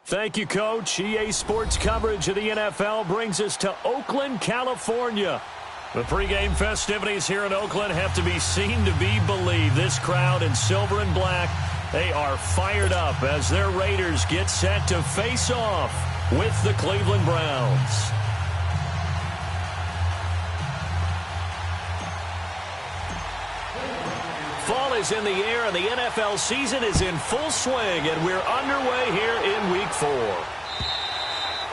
Thank you, Coach. EA Sports coverage of the NFL brings us to Oakland, California. The pregame festivities here in Oakland have to be seen to be believed. This crowd in silver and black, they are fired up as their Raiders get set to face off with the Cleveland Browns. Fall is in the air, and the NFL season is in full swing, and we're underway here in Week 4.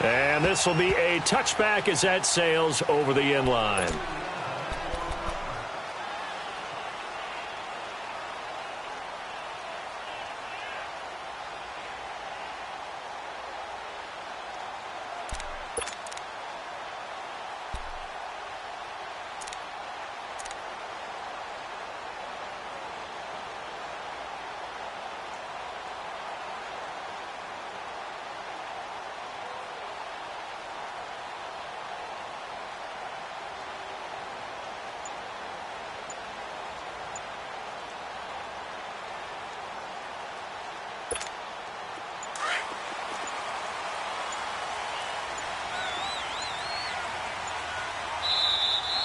And this will be a touchback as that sails over the end line.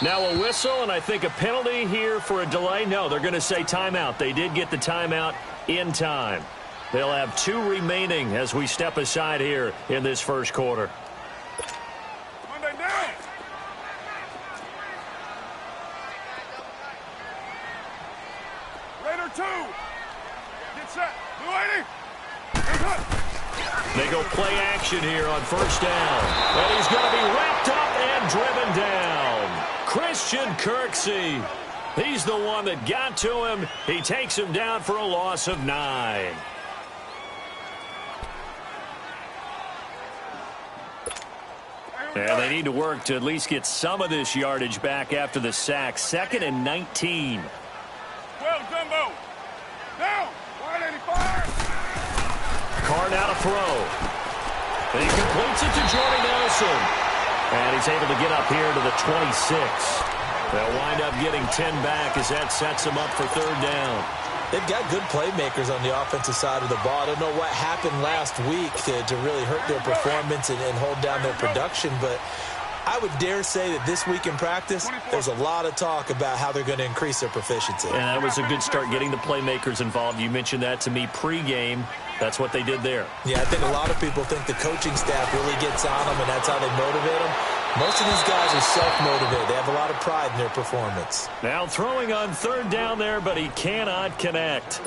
Now a whistle, and I think a penalty here for a delay. No, they're going to say timeout. They did get the timeout in time. They'll have 2 remaining as we step aside here in this first quarter. Monday down. Raider 2. Get set. Blue 80. They go play action here on first down. And he's going to be wrapped up and driven down. Christian Kirksey. He's the one that got to him. He takes him down for a loss of 9. And they need to work to at least get some of this yardage back after the sack. 2nd and 19. Well, Dumbo. Down. Wide 85. Carr now to throw. And he completes it to Jordy Nelson. And he's able to get up here to the 26. They'll wind up getting 10 back as that sets them up for 3rd down. They've got good playmakers on the offensive side of the ball. I don't know what happened last week to really hurt their performance and hold down their production, but I would dare say that this week in practice, there's a lot of talk about how they're going to increase their proficiency. And that was a good start getting the playmakers involved. You mentioned that to me pregame. That's what they did there. Yeah, I think a lot of people think the coaching staff really gets on them, and that's how they motivate them. Most of these guys are self-motivated. They have a lot of pride in their performance. Now throwing on 3rd down there, but he cannot connect.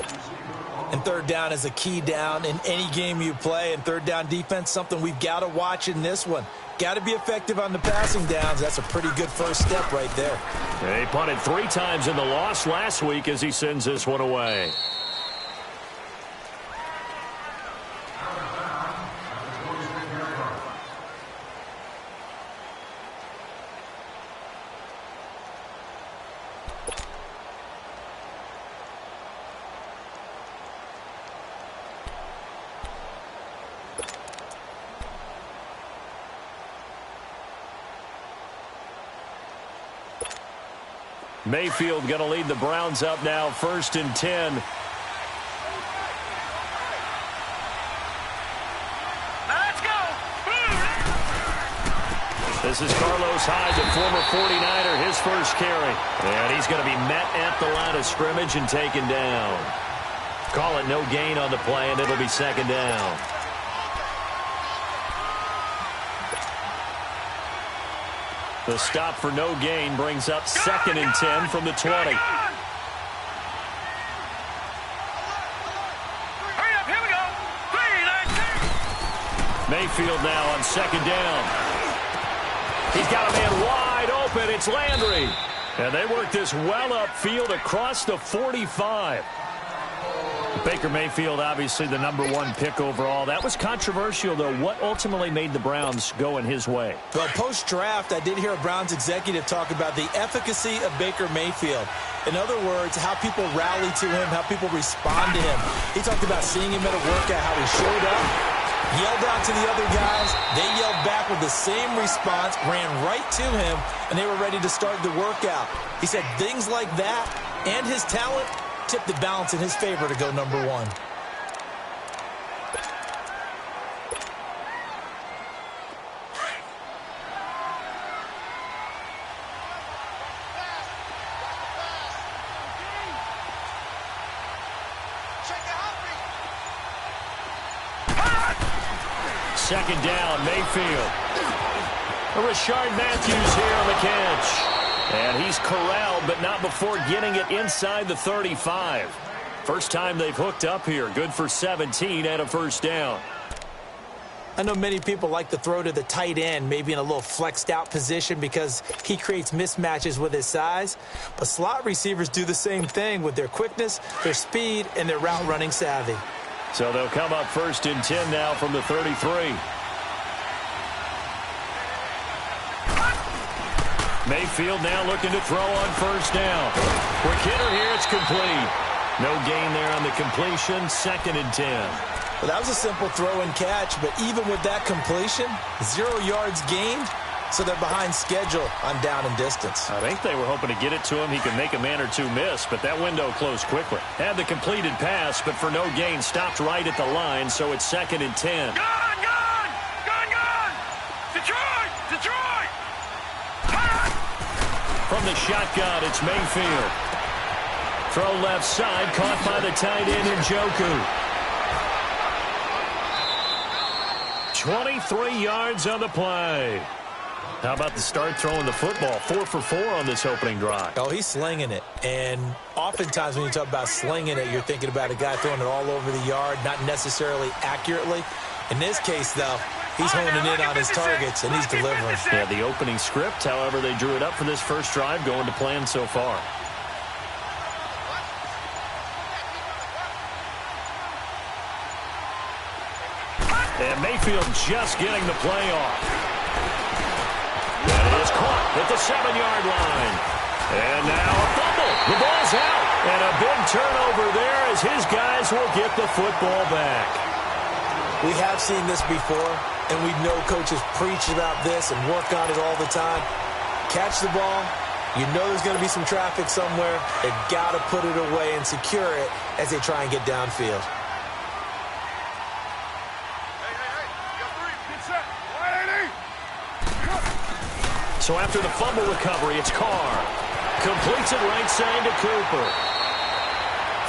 And 3rd down is a key down in any game you play. And 3rd down defense, something we've got to watch in this one. Got to be effective on the passing downs. That's a pretty good first step right there. He punted 3 times in the loss last week as he sends this one away. Mayfield going to lead the Browns up now, 1st and 10. Let's go. This is Carlos Hyde, the former 49er, his first carry. And he's going to be met at the line of scrimmage and taken down. Call it no gain on the play, and it'll be 2nd down. The stop for no gain brings up 2nd and 10 from the 20. Hurry up, here we go. 3-19. Mayfield now on 2nd down. He's got a man wide open. It's Landry. And they work this well upfield across the 45. Baker Mayfield, obviously the #1 pick overall. That was controversial, though. What ultimately made the Browns go in his way? Well, post-draft, I did hear a Browns executive talk about the efficacy of Baker Mayfield. In other words, how people rally to him, how people respond to him. He talked about seeing him at a workout, how he showed up, yelled out to the other guys. They yelled back with the same response, ran right to him, and they were ready to start the workout. He said things like that and his talent tipped the balance in his favor to go #1. second down. Mayfield. Rashard Matthews here on the catch. And he's corralled, but not before getting it inside the 35. First time they've hooked up here. Good for 17 and a first down. I know many people like to throw to the tight end, maybe in a little flexed out position because he creates mismatches with his size. But slot receivers do the same thing with their quickness, their speed, and their route running savvy. So they'll come up 1st and 10 now from the 33. Mayfield now looking to throw on first down. Quick hitter here, it's complete. No gain there on the completion, 2nd and 10. Well, that was a simple throw and catch, but even with that completion, 0 yards gained, so they're behind schedule on down and distance. I think they were hoping to get it to him. He could make a man or two miss, but that window closed quickly. Had the completed pass, but for no gain, stopped right at the line, so it's 2nd and 10. Gone, gone! Gone, gone! Detroit! Detroit! From the shotgun, it's Mayfield. Throw left side, caught by the tight end Njoku. 23 yards on the play. How about the start throwing the football? 4 for 4 on this opening drive. Oh, he's slinging it. And oftentimes when you talk about slinging it, you're thinking about a guy throwing it all over the yard, not necessarily accurately. In this case, though, he's honing in on his targets, and he's delivering. Yeah, the opening script, however, they drew it up for this first drive, going to plan so far. And Mayfield just getting the play off. That is caught at the 7-yard line. And now a fumble. The ball's out. And a big turnover there as his guys will get the football back. We have seen this before, and we know coaches preach about this and work on it all the time. Catch the ball. You know there's going to be some traffic somewhere. They've got to put it away and secure it as they try and get downfield. So after the fumble recovery, it's Carr. Completes it right side to Cooper.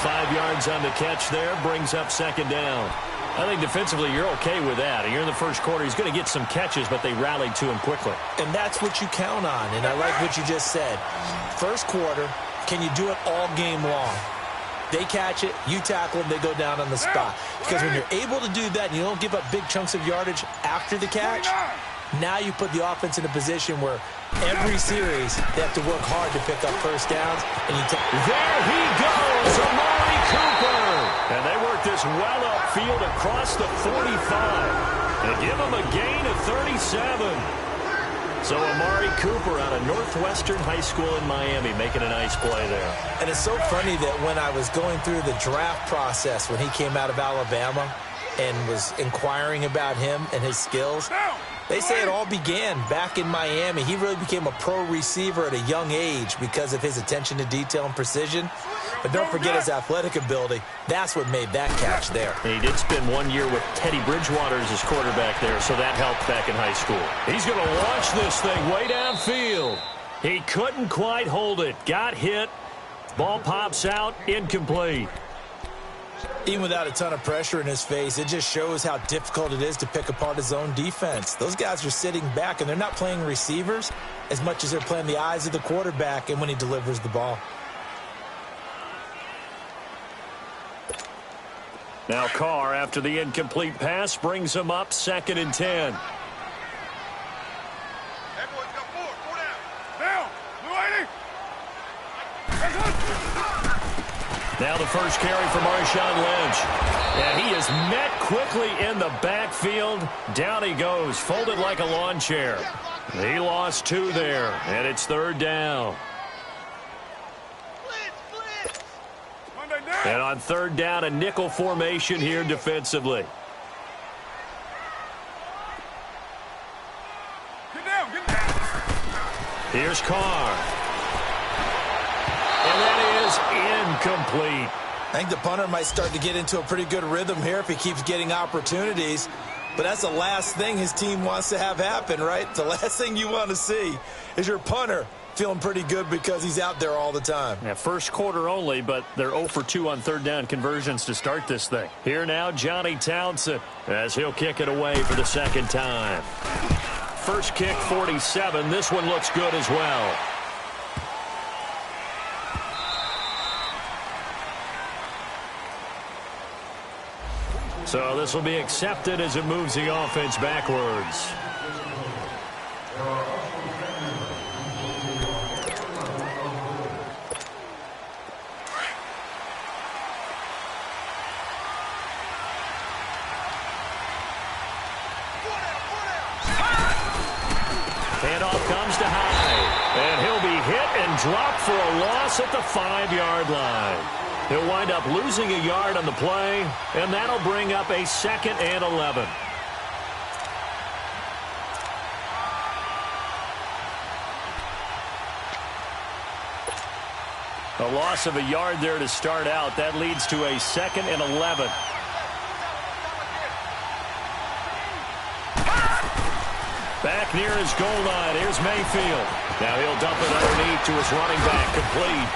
5 yards on the catch there, brings up 2nd down. I think defensively you're okay with that. You're in the first quarter. He's going to get some catches, but they rallied to him quickly. And that's what you count on, and I like what you just said. First quarter, can you do it all game long? They catch it, you tackle them, they go down on the spot. Because when you're able to do that and you don't give up big chunks of yardage after the catch, now you put the offense in a position where every series they have to work hard to pick up first downs. And there he goes, Amari Cooper. And they work this well upfield across the 45. And give him a gain of 37. So Amari Cooper out of Northwestern High School in Miami making a nice play there. And it's so funny that when I was going through the draft process when he came out of Alabama and was inquiring about him and his skills, they say it all began back in Miami. He really became a pro receiver at a young age because of his attention to detail and precision. But don't forget his athletic ability. That's what made that catch there. He did spend 1 year with Teddy Bridgewater as his quarterback there, so that helped back in high school. He's going to launch this thing way downfield. He couldn't quite hold it. Got hit. Ball pops out. Incomplete. Even without a ton of pressure in his face, it just shows how difficult it is to pick apart his own defense. Those guys are sitting back, and they're not playing receivers as much as they're playing the eyes of the quarterback and when he delivers the ball. Now Carr, after the incomplete pass, brings him up 2nd and 10. Now the first carry for Marshawn Lynch. And he is met quickly in the backfield. Down he goes, folded like a lawn chair. He lost 2 there, and it's 3rd down. And on 3rd down, a nickel formation here defensively. Get down. Here's Carr. And that is incomplete. I think the punter might start to get into a pretty good rhythm here if he keeps getting opportunities. But that's the last thing his team wants to have happen, right? The last thing you want to see is your punter feeling pretty good because he's out there all the time. Yeah, first quarter only, but they're 0 for 2 on third down conversions to start this thing. Here now, Johnny Townsend, as he'll kick it away for the second time. First kick, 47. This one looks good as well. So this will be accepted as it moves the offense backwards. Handoff comes to Hyde, and he'll be hit and dropped for a loss at the 5-yard line. He'll wind up losing a yard on the play, and that'll bring up a 2nd and 11. A loss of a yard there to start out. That leads to a 2nd and 11. Back near his goal line. Here's Mayfield. Now he'll dump it underneath to his running back, complete.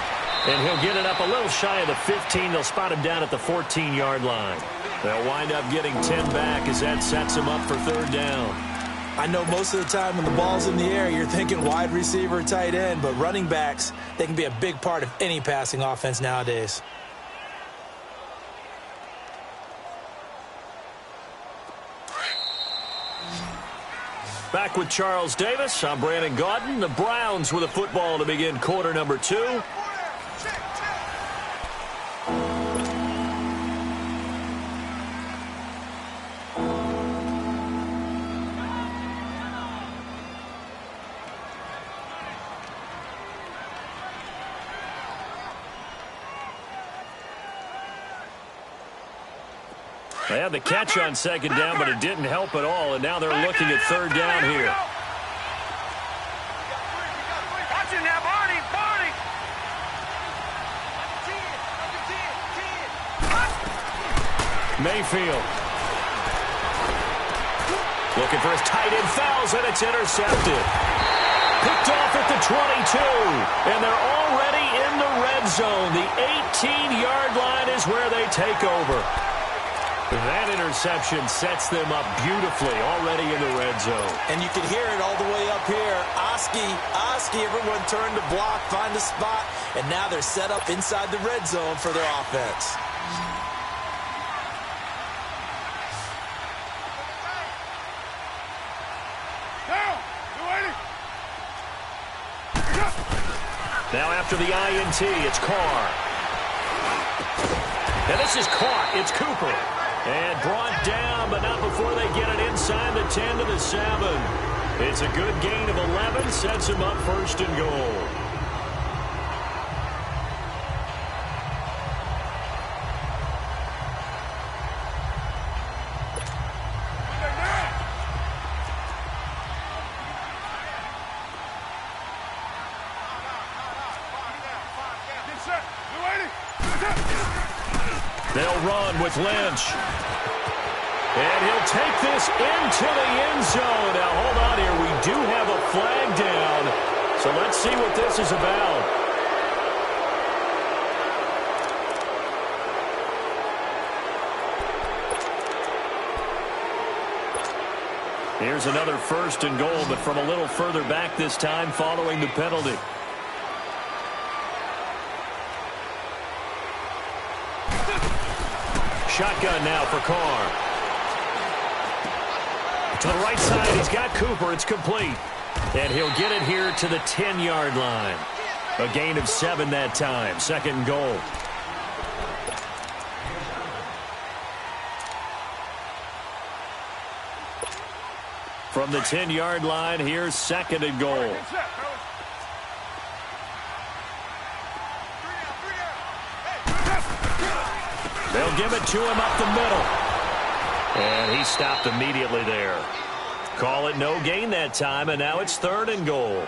And he'll get it up a little shy of the 15. They'll spot him down at the 14-yard line. They'll wind up getting 10 back as that sets him up for third down. I know most of the time when the ball's in the air, you're thinking wide receiver, tight end, but running backs, they can be a big part of any passing offense nowadays. Back with Charles Davis. I'm Brandon Gaudin. The Browns with a football to begin quarter number 2. They had the catch on second down, but it didn't help at all, and now they're looking at third down here. Watch it now, Barney, Barney. Mayfield. Looking for his tight end, fouls, and it's intercepted. Picked off at the 22, and they're already in the red zone. The 18-yard line is where they take over. That interception sets them up beautifully already in the red zone. And you can hear it all the way up here. Oski, everyone turned to block, find a spot, and now they're set up inside the red zone for their offense. Now after the INT, it's Carr. And this is caught. It's Cooper. And brought down, but not before they get it inside the 10 to the 7. It's a good gain of 11. Sets him up first and goal. They'll run with Lynch. And he'll take this into the end zone. Now, hold on here. We do have a flag down. So let's see what this is about. Here's another first and goal, but from a little further back this time following the penalty. Shotgun now for Carr. To the right side, he's got Cooper. It's complete. And he'll get it here to the 10-yard line. A gain of 7 that time. Second and goal. From the 10-yard line, here's second and goal. They'll give it to him up the middle. And he stopped immediately there. Call it no gain that time, and now it's third and goal.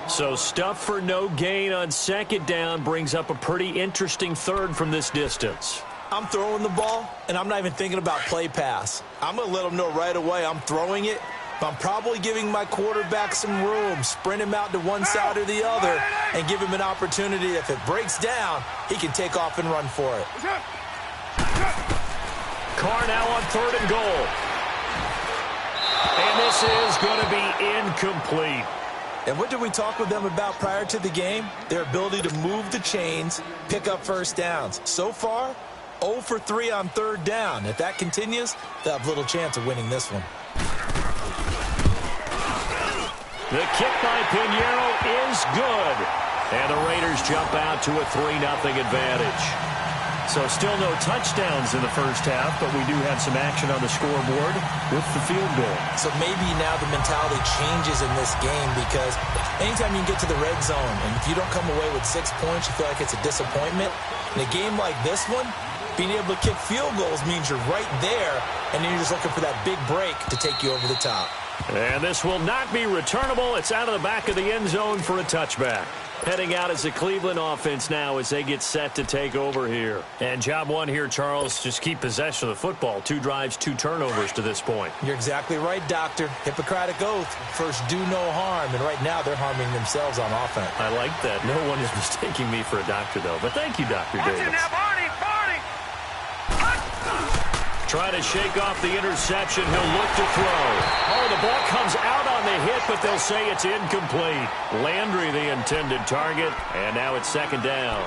So stuff for no gain on second down brings up a pretty interesting third from this distance. I'm throwing the ball, and I'm not even thinking about play pass. I'm going to let them know right away I'm throwing it, I'm probably giving my quarterback some room, sprint him out to one side or the other, and give him an opportunity. If it breaks down, he can take off and run for it. Carr now on 3rd and goal. And this is going to be incomplete. And what did we talk with them about prior to the game? Their ability to move the chains, pick up first downs. So far, 0 for 3 on 3rd down. If that continues, they'll have little chance of winning this one. The kick by Pinheiro is good. And the Raiders jump out to a 3-0 advantage. So still no touchdowns in the first half, but we do have some action on the scoreboard with the field goal. So maybe now the mentality changes in this game, because anytime you can get to the red zone, and if you don't come away with 6 points, you feel like it's a disappointment. In a game like this one, being able to kick field goals means you're right there, and then you're just looking for that big break to take you over the top. And this will not be returnable. It's out of the back of the end zone for a touchback. Heading out as the Cleveland offense now as they get set to take over here. And job one here, Charles, just keep possession of the football. 2 drives, 2 turnovers to this point. You're exactly right, Doctor. Hippocratic oath. First, do no harm. And right now, they're harming themselves on offense. I like that. No one is mistaking me for a doctor, though. But thank you, Dr. Davis. Trying to shake off the interception. He'll look to throw. Oh, the ball comes out on the hit, but they'll say it's incomplete. Landry, the intended target, and now it's 2nd down.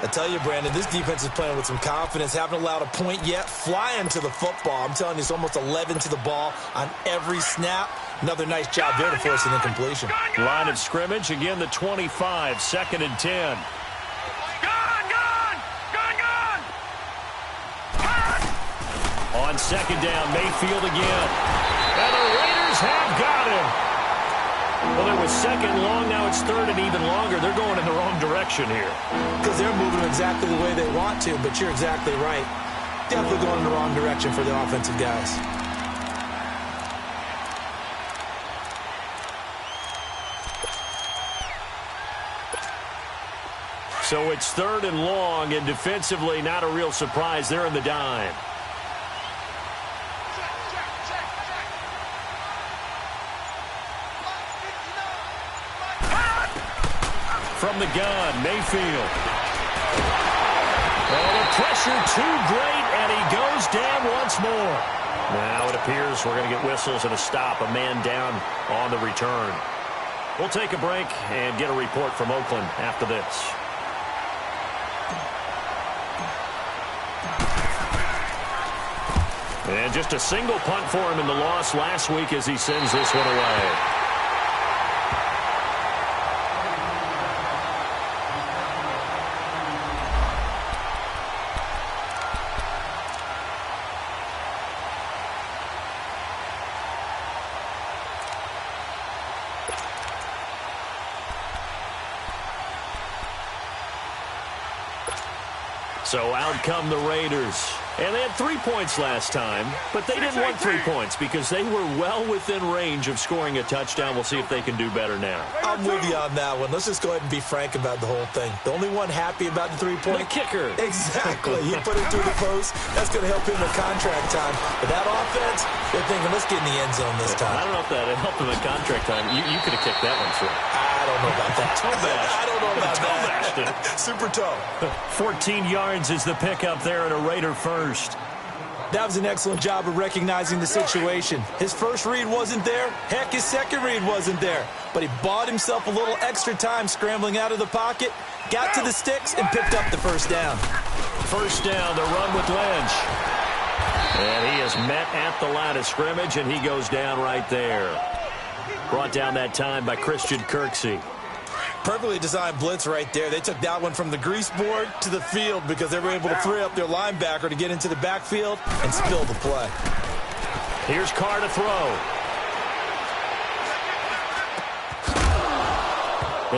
I tell you, Brandon, this defense is playing with some confidence. Haven't allowed a point yet. Flying to the football. I'm telling you, it's almost 11 to the ball on every snap. Another nice job there to force an incompletion. Line of scrimmage, again the 25, 2nd and 10. On 2nd down, Mayfield again. And the Raiders have got him. Well, there was 2nd long, now it's 3rd and even longer. They're going in the wrong direction here. Because they're moving exactly the way they want to, but you're exactly right. Definitely going in the wrong direction for the offensive guys. So it's 3rd and long, and defensively not a real surprise. They're in the dime. From the gun, Mayfield. Oh, the pressure too great, and he goes down once more. Now it appears we're going to get whistles and a stop, a man down on the return. We'll take a break and get a report from Oakland after this. And just a single punt for him in the loss last week as he sends this one away. So out come the Raiders. And they had 3 points last time, but they didn't want 3 points because they were well within range of scoring a touchdown. We'll see if they can do better now. I'm with you on that one. Let's just go ahead and be frank about the whole thing. The only one happy about the 3-point? The kicker. Exactly. He put it through the post. That's going to help him with contract time. But that offense, they're thinking, let's get in the end zone this time. I don't know if that helped him in contract time. You could have kicked that one through. I don't know about that. I don't know about that. Super toe. 14 yards is the pickup there and a Raider first. That was an excellent job of recognizing the situation. His first read wasn't there. Heck, his second read wasn't there. But he bought himself a little extra time scrambling out of the pocket, got to the sticks, and picked up the first down. First down, the run with Lynch. And he is met at the line of scrimmage, and he goes down right there. Brought down that time by Christian Kirksey. Perfectly designed blitz right there. They took that one from the grease board to the field because they were able to free up their linebacker to get into the backfield and spill the play. Here's Carr to throw.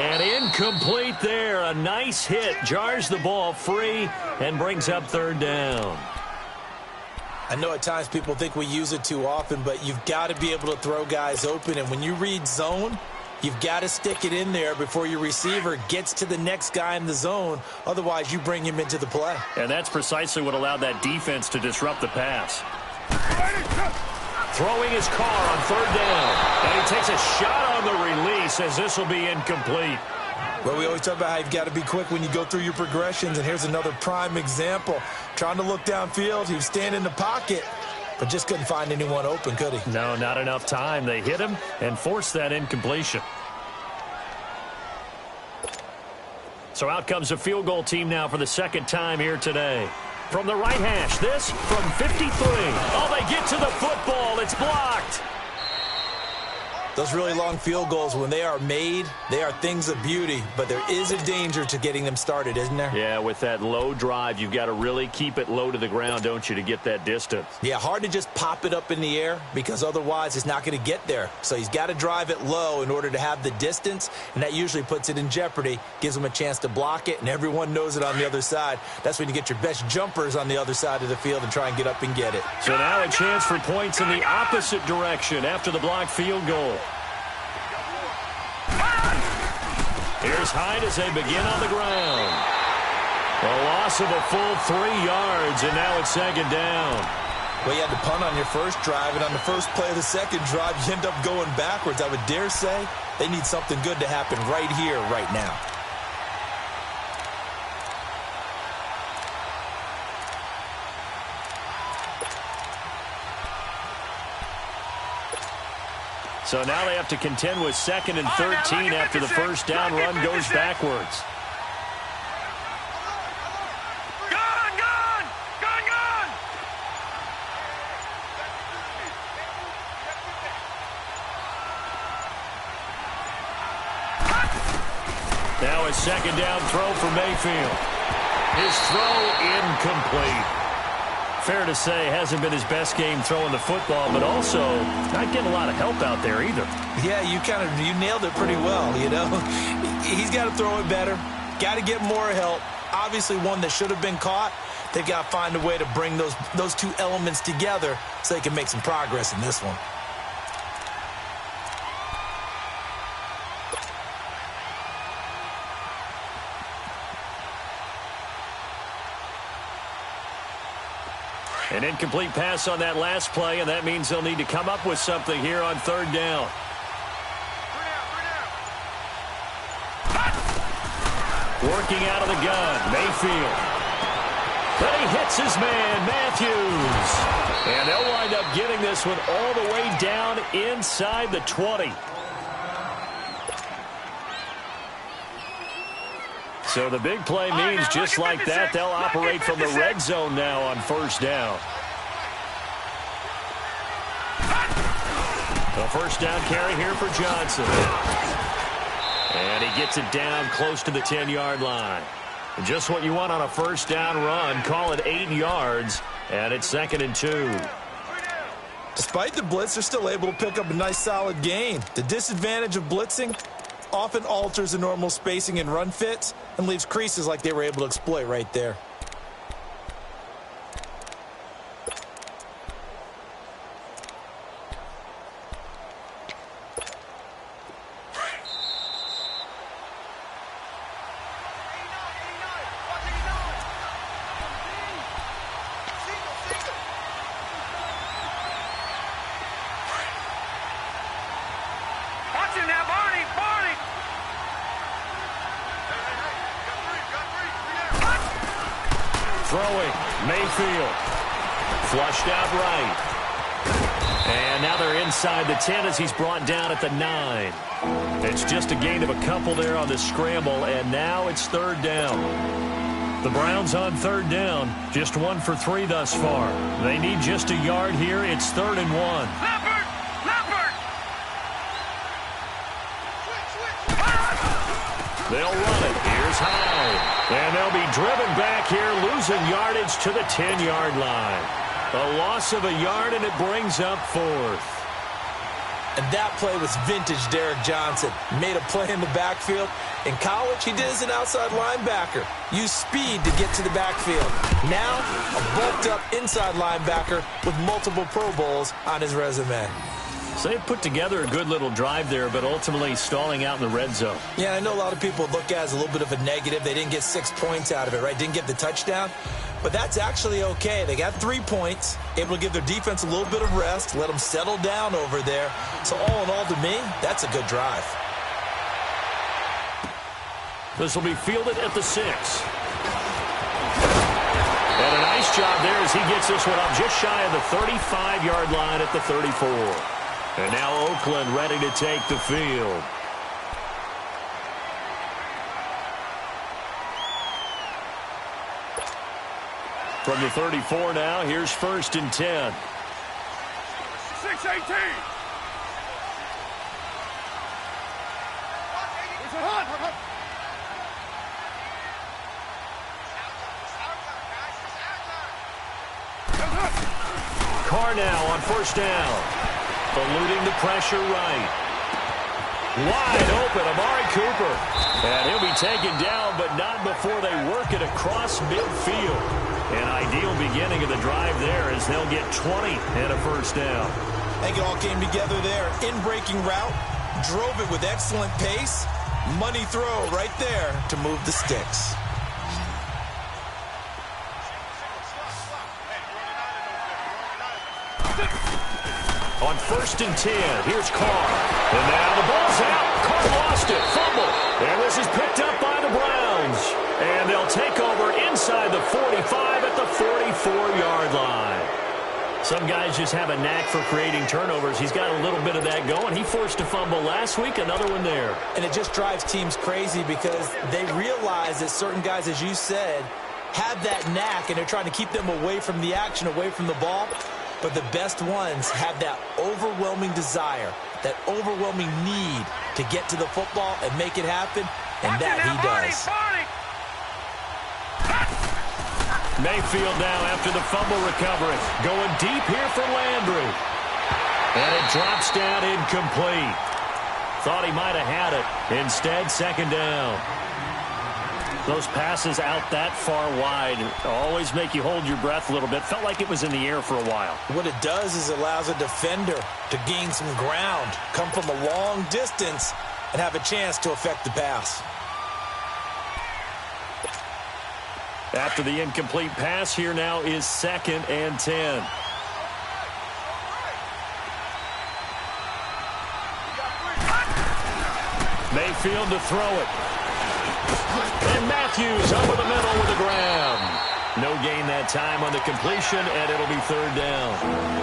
And incomplete there. A nice hit. Jars the ball free and brings up 3rd down. I know at times people think we use it too often, but you've got to be able to throw guys open. And when you read zone, you've got to stick it in there before your receiver gets to the next guy in the zone. Otherwise, you bring him into the play. And that's precisely what allowed that defense to disrupt the pass. throwing his car on third down. And he takes a shot on the release as this will be incomplete. Well, we always talk about how you've got to be quick when you go through your progressions, and here's another prime example. Trying to look downfield, he was standing in the pocket, but just couldn't find anyone open, could he? No, not enough time. They hit him and forced that incompletion. So out comes a field goal team now for the second time here today. From the right hash, this from 53. Oh, they get to the football. It's blocked. Those really long field goals, when they are made, they are things of beauty, but there is a danger to getting them started, isn't there? Yeah, with that low drive, you've got to really keep it low to the ground, don't you, to get that distance. Yeah, hard to just pop it up in the air because otherwise it's not going to get there. So he's got to drive it low in order to have the distance, and that usually puts it in jeopardy, gives him a chance to block it, and everyone knows it on the other side. That's when you get your best jumpers on the other side of the field and try and get up and get it. So now a chance for points in the opposite direction after the blocked field goal. Here's Hyde as they begin on the ground. A loss of a full 3 yards, and now it's second down. Well, you had to punt on your first drive, and on the first play of the second drive, you end up going backwards. I would dare say they need something good to happen right here, right now. So now they have to contend with 2nd and 13 after the first down run goes backwards. Gun! Now a second down throw for Mayfield. His throw incomplete. Fair to say, hasn't been his best game throwing the football, but also not getting a lot of help out there either. Yeah, you nailed it pretty well, you know. He's got to throw it better, got to get more help. Obviously one that should have been caught. They've got to find a way to bring those two elements together so they can make some progress in this one. An incomplete pass on that last play, and that means they'll need to come up with something here on third down. Working out of the gun, Mayfield. But he hits his man, Matthews. And they'll wind up getting this one all the way down inside the 20. So the big play means just like that, they'll operate from the red zone now on first down. The first down carry here for Johnson. And he gets it down close to the 10-yard line. Just what you want on a first down run. Call it 8 yards, and it's 2nd and 2. Despite the blitz, they're still able to pick up a nice solid gain. The disadvantage of blitzing often alters the normal spacing and run fits and leaves creases like they were able to exploit right there. Throwing, Mayfield. Flushed out right. And now they're inside the 10 as he's brought down at the 9. It's just a gain of a couple there on the scramble, and now it's third down. The Browns on third down, just 1 for 3 thus far. They need just a yard here. It's 3rd and 1. They'll run it. Here's Hyde. And they'll be driven back here, losing yardage to the 10-yard line. A loss of a yard, and it brings up 4th. And that play was vintage Derek Johnson. Made a play in the backfield. In college, he did as an outside linebacker. Used speed to get to the backfield. Now, a bulked-up inside linebacker with multiple Pro Bowls on his resume. So they put together a good little drive there, but ultimately stalling out in the red zone. Yeah, I know a lot of people look at it as a little bit of a negative. They didn't get 6 points out of it, right? Didn't get the touchdown. But that's actually okay. They got 3 points, able to give their defense a little bit of rest, let them settle down over there. So all in all, to me, that's a good drive. This will be fielded at the 6. And a nice job there as he gets this one up just shy of the 35-yard line at the 34. And now Oakland ready to take the field. From the 34 now, here's 1st and 10. 6-18. Carr now on 1st down. Eluding the pressure right. Wide open, Amari Cooper. And he'll be taken down, but not before they work it across midfield. An ideal beginning of the drive there as they'll get 20 and a 1st down. I think it all came together there. In-breaking route, drove it with excellent pace. Money throw right there to move the sticks. On 1st and 10, here's Carr. And now the ball's out. Carr lost it. Fumble. And this is picked up by the Browns. And they'll take over inside the 45 at the 44-yard line. Some guys just have a knack for creating turnovers. He's got a little bit of that going. He forced a fumble last week, another one there. And it just drives teams crazy because they realize that certain guys, as you said, have that knack, and they're trying to keep them away from the action, away from the ball. But the best ones have that overwhelming desire, that overwhelming need to get to the football and make it happen, and that he does. Mayfield now after the fumble recovery. Going deep here for Landry. And it drops down incomplete. Thought he might have had it. Instead, 2nd down. Those passes out that far wide always make you hold your breath a little bit. Felt like it was in the air for a while. What it does is it allows a defender to gain some ground, come from a long distance, and have a chance to affect the pass. After the incomplete pass, here now is 2nd and 10. Mayfield to throw it. And Matthews over the middle with a grab. No gain that time on the completion, and it'll be 3rd down.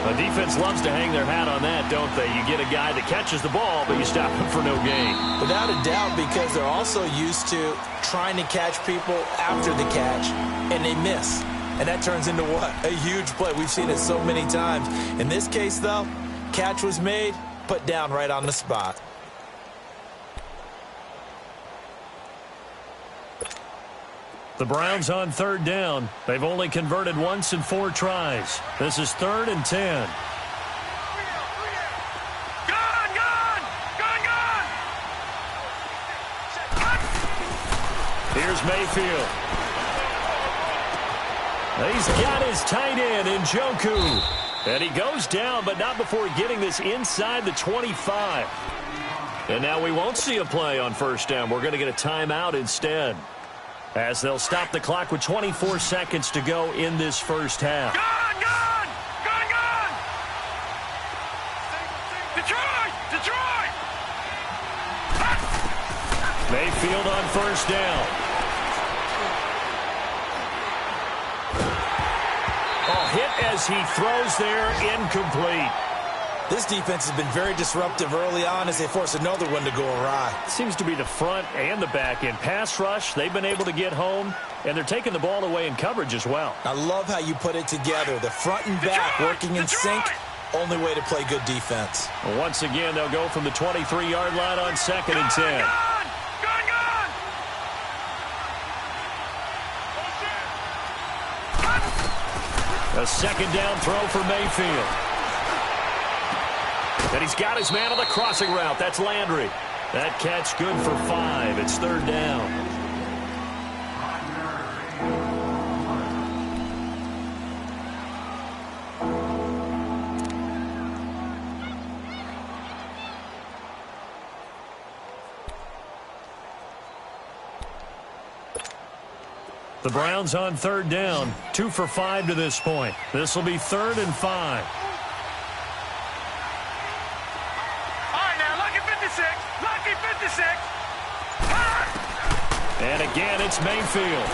A defense loves to hang their hat on that, don't they? You get a guy that catches the ball, but you stop him for no gain. Without a doubt, because they're also used to trying to catch people after the catch, and they miss. And that turns into what? A huge play. We've seen it so many times. In this case, though, catch was made, put down right on the spot. The Browns on 3rd down. They've only converted once in 4 tries. This is 3rd and 10. Here's Mayfield. He's got his tight end in Njoku. And he goes down, but not before getting this inside the 25. And now we won't see a play on 1st down. We're going to get a timeout instead, as they'll stop the clock with 24 seconds to go in this 1st half. Gun! Detroit! Mayfield on 1st down. Oh, hit as he throws there, incomplete. This defense has been very disruptive early on as they force another one to go awry. Seems to be the front and the back end. Pass rush, they've been able to get home, and they're taking the ball away in coverage as well. I love how you put it together. The front and back working in sync. Only way to play good defense. Once again, they'll go from the 23-yard line on 2nd and 10. Gun! A 2nd down throw for Mayfield. And he's got his man on the crossing route. That's Landry. That catch good for 5. It's 3rd down. The Browns on third down, 2 for 5 to this point. This will be 3rd and 5. All right, now, lucky 56. Lucky 56. And again, it's Mayfield.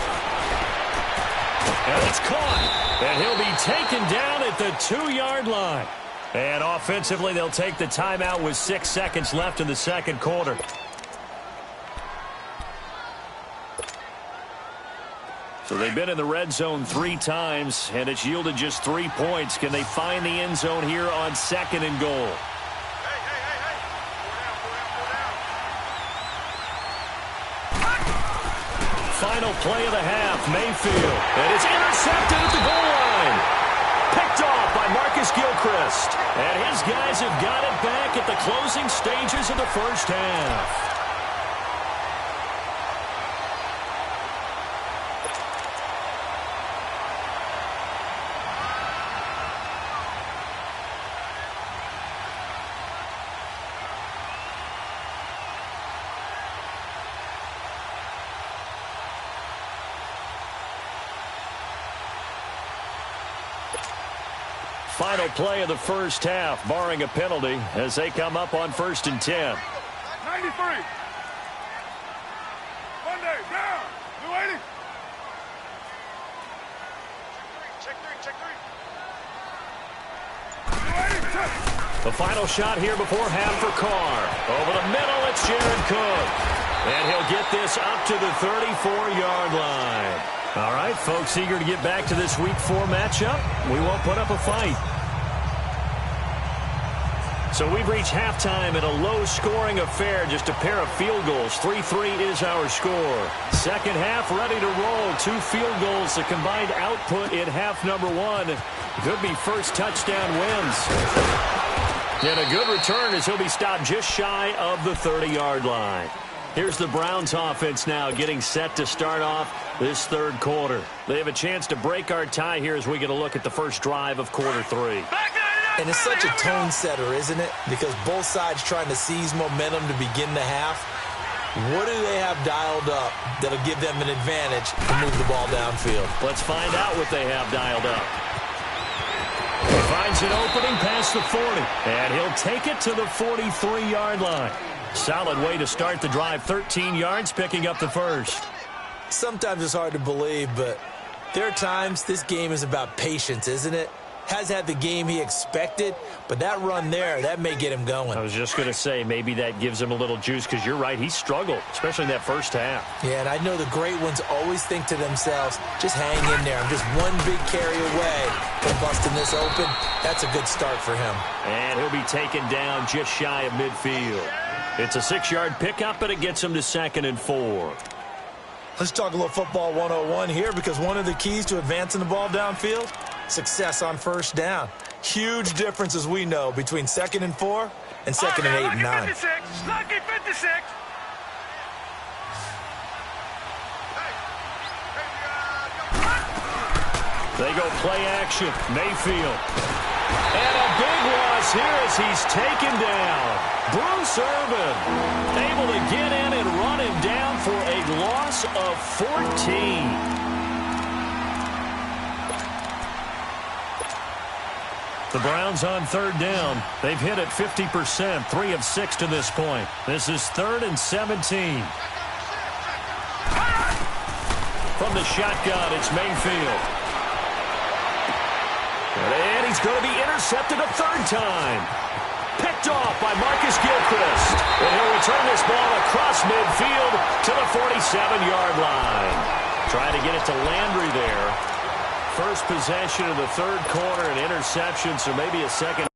And it's caught. And he'll be taken down at the 2-yard line. And offensively, they'll take the timeout with 6 seconds left in the second quarter. So they've been in the red zone 3 times, and it's yielded just 3 points. Can they find the end zone here on 2nd and goal? Final play of the half, Mayfield. And it's intercepted at the goal line. Picked off by Marcus Gilchrist. And his guys have got it back at the closing stages of the first half. Final play of the first half, barring a penalty, as they come up on 1st and 10. 93. Monday, down. Blue 80. Check three. Blue 80, check. The final shot here before half for Carr. Over the middle, it's Jared Cook. And he'll get this up to the 34-yard line. All right, folks, eager to get back to this Week 4 matchup. We won't put up a fight. So we've reached halftime in a low-scoring affair, just a pair of field goals. 3-3 is our score. Second half ready to roll. 2 field goals, the combined output in half number 1. Could be first touchdown wins. And a good return as he'll be stopped just shy of the 30-yard line. Here's the Browns offense now getting set to start off this third quarter. They have a chance to break our tie here as we get a look at the first drive of quarter 3. And it's such a tone setter, isn't it? Because both sides trying to seize momentum to begin the half. What do they have dialed up that'll give them an advantage to move the ball downfield? Let's find out what they have dialed up. He finds an opening past the 40, and he'll take it to the 43-yard line. Solid way to start the drive, 13 yards, picking up the first. Sometimes it's hard to believe, but there are times this game is about patience, isn't it? Has had the game he expected, but that run there, that may get him going. I was just going to say, maybe that gives him a little juice, because you're right, he struggled, especially in that first half. Yeah, and I know the great ones always think to themselves, just hang in there. I'm just one big carry away from busting this open. That's a good start for him. And he'll be taken down just shy of midfield. It's a 6-yard pickup, but it gets him to 2nd and 4. Let's talk a little football 101 here, because one of the keys to advancing the ball downfield, success on first down. Huge difference, as we know, between 2nd and 4 and 2nd and 8 and 9. Lucky 56. Lucky 56. They go play action. Mayfield. And a big loss here as he's taken down. Bruce Irvin able to get in and run him down for a loss of 14. The Browns on third down. They've hit it 50%, 3 of 6 to this point. This is 3rd and 17. From the shotgun, it's Mayfield. And he's going to be intercepted a 3rd time. Picked off by Marcus Gilchrist. And he'll return this ball across midfield to the 47-yard line. Trying to get it to Landry there. First possession of the third quarter, an interception, so maybe a 2nd